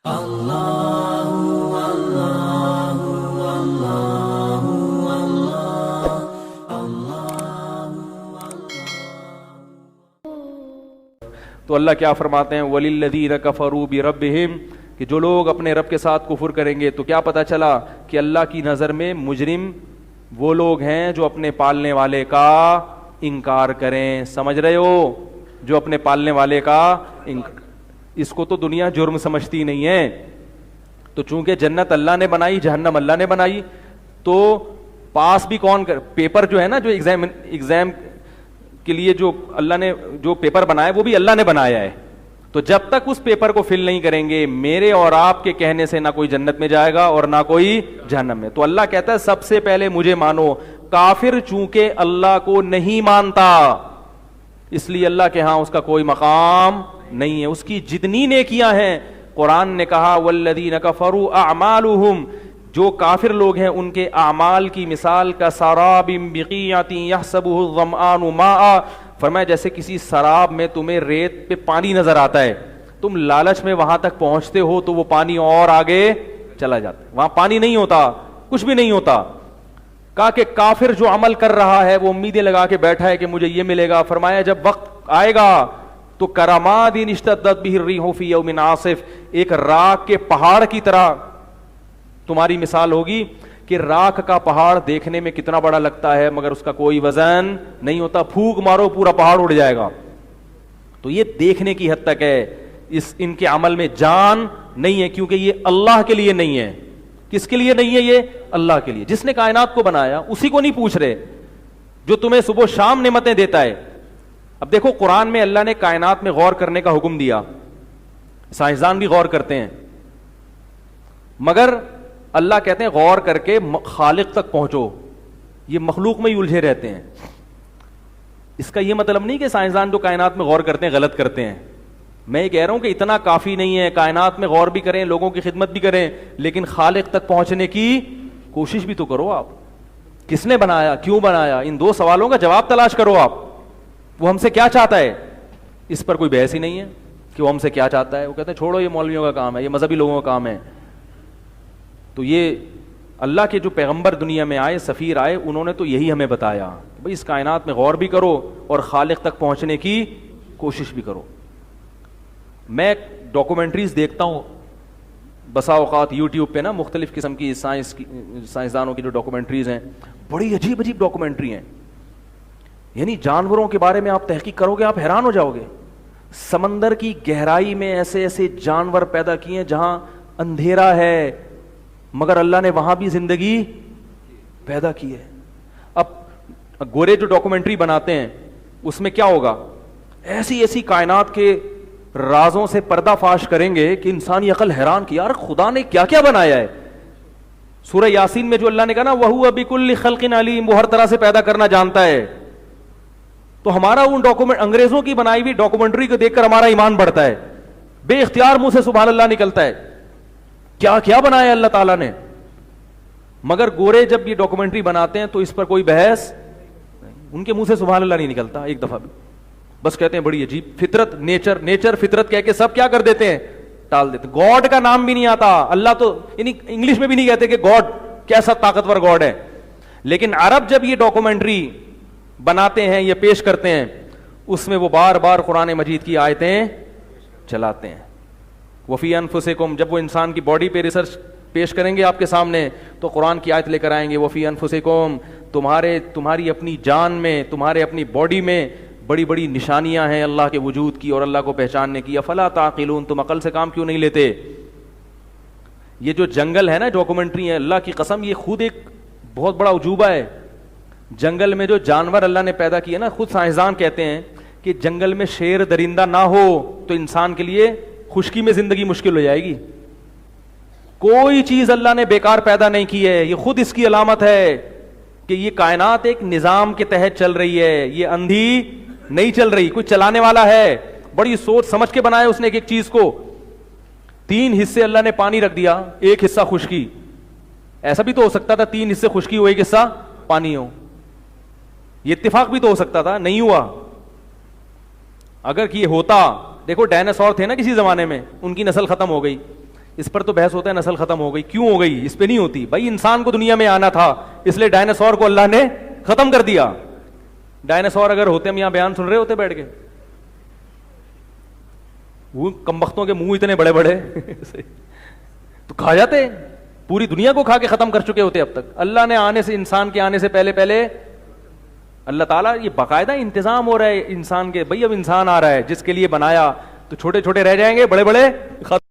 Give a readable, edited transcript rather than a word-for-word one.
تو اللہ کیا فرماتے ہیں، وَلِلَّذِينَ كَفَرُوا بِرَبِّهِمْ، کہ جو لوگ اپنے رب کے ساتھ کفر کریں گے تو کیا پتہ چلا کہ اللہ کی نظر میں مجرم وہ لوگ ہیں جو اپنے پالنے والے کا انکار کریں. سمجھ رہے ہو؟ جو اپنے پالنے والے کا اس کو تو دنیا جرم سمجھتی نہیں ہے. تو چونکہ جنت اللہ نے بنائی، جہنم اللہ نے بنائی، تو پاس بھی کون پیپر جو ہے نا، جو ایگزام کے لیے جو اللہ نے جو پیپر بنایا وہ بھی اللہ نے بنایا ہے. تو جب تک اس پیپر کو فل نہیں کریں گے، میرے اور آپ کے کہنے سے نہ کوئی جنت میں جائے گا اور نہ کوئی جہنم میں. تو اللہ کہتا ہے سب سے پہلے مجھے مانو. کافر چونکہ اللہ کو نہیں مانتا، اس لیے اللہ کے ہاں اس کا کوئی مقام نہیں ہے. اس کی جتنی نیکیاں ہیں، قرآن نے کہا والذین کفروا اعمالهم، جو کافر لوگ ہیں ان کے اعمال کی مثال کا سراب بقیعۃ یحسبہ الظمآن ماء، فرمایا جیسے کسی سراب میں تمہیں ریت پہ پانی نظر آتا ہے، تم لالچ میں وہاں تک پہنچتے ہو تو وہ پانی اور آگے چلا جاتا ہے، وہاں پانی نہیں ہوتا، کچھ بھی نہیں ہوتا. کہا کہ کافر جو عمل کر رہا ہے وہ امیدیں لگا کے بیٹھا ہے کہ مجھے یہ ملے گا. فرمایا جب وقت آئے گا تو کراماد اشتدت بہ الریح فی یوم عاصف، ایک راکھ کے پہاڑ کی طرح تمہاری مثال ہوگی کہ راکھ کا پہاڑ دیکھنے میں کتنا بڑا لگتا ہے مگر اس کا کوئی وزن نہیں ہوتا، پھونک مارو پورا پہاڑ اڑ جائے گا. تو یہ دیکھنے کی حد تک ہے. ان کے عمل میں جان نہیں ہے کیونکہ یہ اللہ کے لیے نہیں ہے. کس کے لیے نہیں ہے؟ یہ اللہ کے لیے، جس نے کائنات کو بنایا اسی کو نہیں پوچھ رہے، جو تمہیں صبح شام نعمتیں دیتا ہے. اب دیکھو قرآن میں اللہ نے کائنات میں غور کرنے کا حکم دیا، سائنسدان بھی غور کرتے ہیں، مگر اللہ کہتے ہیں غور کر کے خالق تک پہنچو. یہ مخلوق میں ہی الجھے رہتے ہیں. اس کا یہ مطلب نہیں کہ سائنسدان جو کائنات میں غور کرتے ہیں غلط کرتے ہیں. میں یہ کہہ رہا ہوں کہ اتنا کافی نہیں ہے، کائنات میں غور بھی کریں، لوگوں کی خدمت بھی کریں، لیکن خالق تک پہنچنے کی کوشش بھی تو کرو. آپ کس نے بنایا، کیوں بنایا، ان دو سوالوں کا جواب تلاش کرو. آپ وہ ہم سے کیا چاہتا ہے، اس پر کوئی بحث ہی نہیں ہے کہ وہ ہم سے کیا چاہتا ہے. وہ کہتے ہیں چھوڑو یہ مولویوں کا کام ہے، یہ مذہبی لوگوں کا کام ہے. تو یہ اللہ کے جو پیغمبر دنیا میں آئے، سفیر آئے، انہوں نے تو یہی ہمیں بتایا بھئی اس کائنات میں غور بھی کرو اور خالق تک پہنچنے کی کوشش بھی کرو. میں ڈاکومنٹریز دیکھتا ہوں بسا اوقات یوٹیوب پہ نا، مختلف قسم کی سائنسدانوں کی جو ڈاکومنٹریز ہیں، بڑی عجیب عجیب ڈاکومنٹری ہیں. یعنی جانوروں کے بارے میں آپ تحقیق کرو گے آپ حیران ہو جاؤ گے. سمندر کی گہرائی میں ایسے ایسے جانور پیدا کیے ہیں جہاں اندھیرا ہے مگر اللہ نے وہاں بھی زندگی پیدا کی ہے. اب گورے جو ڈاکومنٹری بناتے ہیں اس میں کیا ہوگا، ایسی ایسی کائنات کے رازوں سے پردہ فاش کریں گے کہ انسانی عقل حیران کی، یار خدا نے کیا کیا بنایا ہے. سورہ یاسین میں جو اللہ نے کہا نا وَهُوَ بِكُلِّ خَلْقٍ عَلِيمٌ، وہ ہر طرح سے پیدا کرنا جانتا ہے. تو ہمارا ان انگریزوں کی بنائی ہوئی ڈاکومنٹری کو دیکھ کر ہمارا ایمان بڑھتا ہے، بے اختیار منہ سے سبحان اللہ نکلتا ہے، کیا کیا بنایا اللہ تعالیٰ نے. مگر گورے جب یہ ڈاکومنٹری بناتے ہیں تو اس پر کوئی بحث نہیں، ان کے منہ سے سبحان اللہ نہیں نکلتا ایک دفعہ بھی. بس کہتے ہیں بڑی عجیب فطرت، نیچر فطرت کہہ کے سب کیا کر دیتے ہیں، ٹال دیتے. گاڈ کا نام بھی نہیں آتا. اللہ تو یعنی انگلش میں بھی نہیں کہتے کہ گاڈ کیسا طاقتور گاڈ ہے. لیکن عرب جب یہ ڈاکومنٹری بناتے ہیں، یہ پیش کرتے ہیں، اس میں وہ بار بار قرآن مجید کی آیتیں چلاتے ہیں. وفی انفسکم، جب وہ انسان کی باڈی پہ ریسرچ پیش کریں گے آپ کے سامنے تو قرآن کی آیت لے کر آئیں گے وفی انفسکم، تمہاری اپنی جان میں، تمہارے اپنی باڈی میں بڑی بڑی نشانیاں ہیں اللہ کے وجود کی اور اللہ کو پہچاننے کی. افلا تعقلون، تم عقل سے کام کیوں نہیں لیتے. یہ جو جنگل ہے نا ڈاکومنٹری ہے، اللہ کی قسم یہ خود ایک بہت بڑا عجوبہ ہے. جنگل میں جو جانور اللہ نے پیدا کیے نا، خود سائنسدان کہتے ہیں کہ جنگل میں شیر درندہ نہ ہو تو انسان کے لیے خشکی میں زندگی مشکل ہو جائے گی. کوئی چیز اللہ نے بیکار پیدا نہیں کی ہے. یہ خود اس کی علامت ہے کہ یہ کائنات ایک نظام کے تحت چل رہی ہے، یہ اندھی نہیں چل رہی، کوئی چلانے والا ہے. بڑی سوچ سمجھ کے بنایا اس نے ایک چیز کو. 3 حصے اللہ نے پانی رکھ دیا، ایک حصہ خشکی. ایسا بھی تو ہو سکتا تھا 3 حصے خشکی ہو ایک حصہ پانی ہو. یہ اتفاق بھی تو ہو سکتا تھا، نہیں ہوا. اگر یہ ہوتا، دیکھو ڈائناسور تھے نا کسی زمانے میں، ان کی نسل ختم ہو گئی. اس پر تو بحث ہوتا ہے نسل ختم ہو گئی، کیوں ہو گئی؟ اس پہ نہیں ہوتی بھائی، انسان کو دنیا میں آنا تھا اس لیے ڈائناسور کو اللہ نے ختم کر دیا. ڈائناسور اگر ہوتے، ہم یہاں بیان سن رہے ہوتے بیٹھ کے، وہ کمبختوں کے منہ اتنے بڑے بڑے تو کھا جاتے، پوری دنیا کو کھا کے ختم کر چکے ہوتے اب تک. اللہ نے آنے سے، انسان کے آنے سے پہلے پہلے اللہ تعالیٰ یہ باقاعدہ انتظام ہو رہا ہے انسان کے. بھائی اب انسان آ رہا ہے جس کے لیے بنایا، تو چھوٹے چھوٹے رہ جائیں گے، بڑے بڑے ختم.